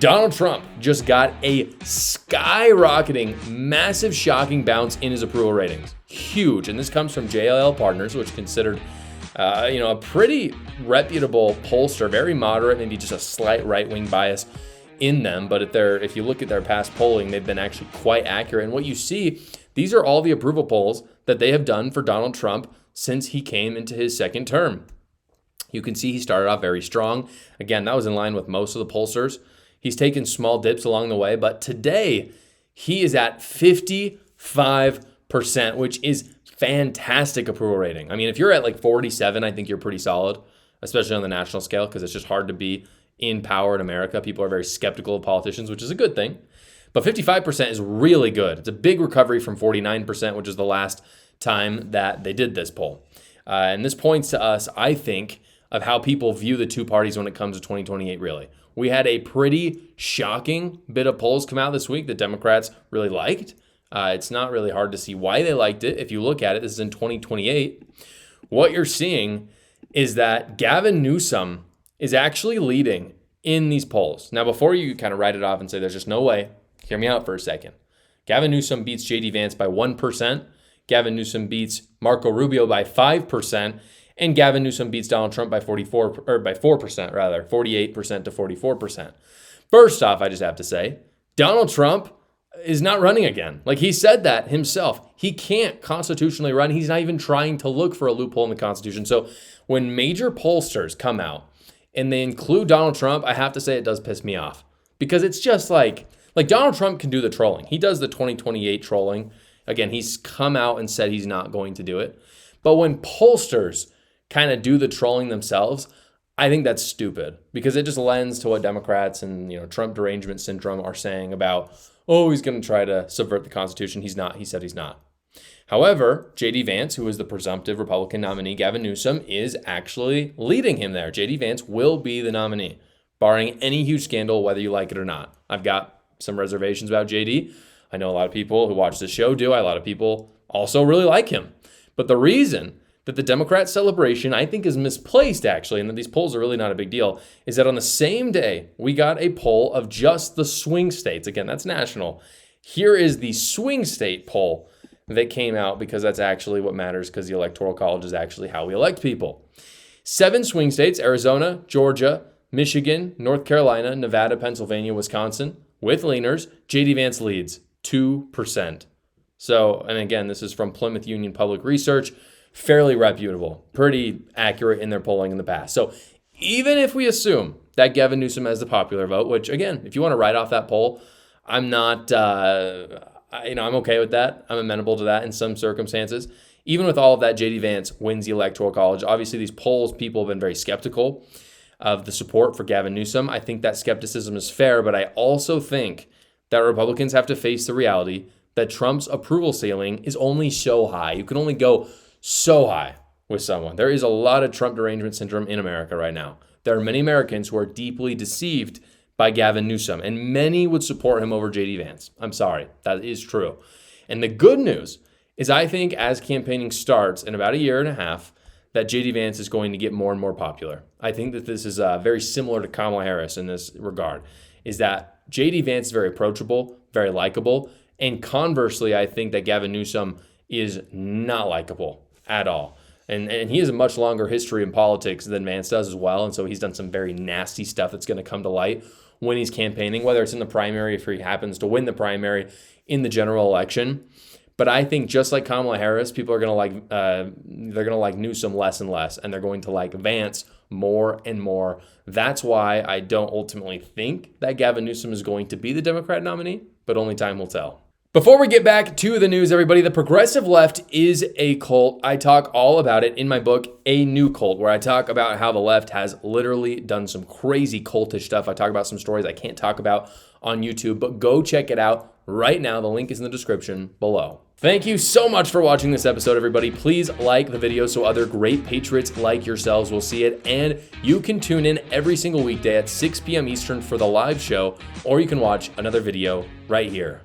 Donald Trump just got a skyrocketing, massive, shocking bounce in his approval ratings. Huge. And this comes from JLL Partners, which is considered a pretty reputable pollster, very moderate, maybe just a slight right-wing bias in them. But if you look at their past polling, they've been actually quite accurate. And what you see, these are all the approval polls that they have done for Donald Trump since he came into his second term. You can see he started off very strong. Again, that was in line with most of the pollsters. He's taken small dips along the way, but today he is at 55%, which is fantastic approval rating. I mean, if you're at like 47, I think you're pretty solid, especially on the national scale, because it's just hard to be in power in America. People are very skeptical of politicians, which is a good thing. But 55% is really good. It's a big recovery from 49%, which is the last time that they did this poll. And this points to us, I think, of how people view the two parties when it comes to 2028, really. We had a pretty shocking bit of polls come out this week that Democrats really liked. It's not really hard to see why they liked it. If you look at it, this is in 2028. What you're seeing is that Gavin Newsom is actually leading in these polls. Now, before you kind of write it off and say there's just no way, hear me out for a second. Gavin Newsom beats JD Vance by 1%. Gavin Newsom beats Marco Rubio by 5%. And Gavin Newsom beats Donald Trump by 4%, 48% to 44%. First off, I just have to say, Donald Trump is not running again. Like, he said that himself. He can't constitutionally run. He's not even trying to look for a loophole in the Constitution. So when major pollsters come out and they include Donald Trump, I have to say it does piss me off. Because it's just like Donald Trump can do the trolling. He does the 2028 trolling. Again, he's come out and said he's not going to do it. But when pollsters kind of do the trolling themselves, I think that's stupid, because it just lends to what Democrats and Trump derangement syndrome are saying about, oh, he's going to try to subvert the Constitution. He's not. He said he's not. However, JD Vance, who is the presumptive Republican nominee, Gavin Newsom, is actually leading him there. JD Vance will be the nominee, barring any huge scandal, whether you like it or not. I've got some reservations about JD. I know a lot of people who watch this show do. A lot of people also really like him. But the reason that the Democrat celebration, I think, is misplaced, actually, and that these polls are really not a big deal, is that on the same day, we got a poll of just the swing states. Again, that's national. Here is the swing state poll that came out, because that's actually what matters, because the Electoral College is actually how we elect people. 7 swing states: Arizona, Georgia, Michigan, North Carolina, Nevada, Pennsylvania, Wisconsin. With leaners, JD Vance leads 2%. So, and again, this is from Plymouth Union Public Research. Fairly reputable, pretty accurate in their polling in the past. So even if we assume that Gavin Newsom has the popular vote, which, again, if you want to write off that poll, I'm not, I'm okay with that. I'm amenable to that in some circumstances. Even with all of that, JD Vance wins the Electoral College. Obviously, these polls, people have been very skeptical of the support for Gavin Newsom. I think that skepticism is fair, but I also think that Republicans have to face the reality that Trump's approval ceiling is only so high. You can only go so high with someone. There is a lot of Trump derangement syndrome in America right now. There are many Americans who are deeply deceived by Gavin Newsom, and many would support him over JD Vance. I'm sorry, that is true. And the good news is, I think as campaigning starts in about a year and a half, that JD Vance is going to get more and more popular. I think that this is very similar to Kamala Harris in this regard, is that JD Vance is very approachable, very likable, and conversely, I think that Gavin Newsom is not likable at all. And he has a much longer history in politics than Vance does as well. And so he's done some very nasty stuff that's going to come to light when he's campaigning, whether it's in the primary, if he happens to win the primary in the general election. But I think just like Kamala Harris, people are going to like Newsom less and less, and they're going to like Vance more and more. That's why I don't ultimately think that Gavin Newsom is going to be the Democrat nominee, but only time will tell. Before we get back to the news, everybody, the progressive left is a cult. I talk all about it in my book, A New Cult, where I talk about how the left has literally done some crazy cultish stuff. I talk about some stories I can't talk about on YouTube, but go check it out right now. The link is in the description below. Thank you so much for watching this episode, everybody. Please like the video so other great patriots like yourselves will see it. And you can tune in every single weekday at 6 p.m. Eastern for the live show, or you can watch another video right here.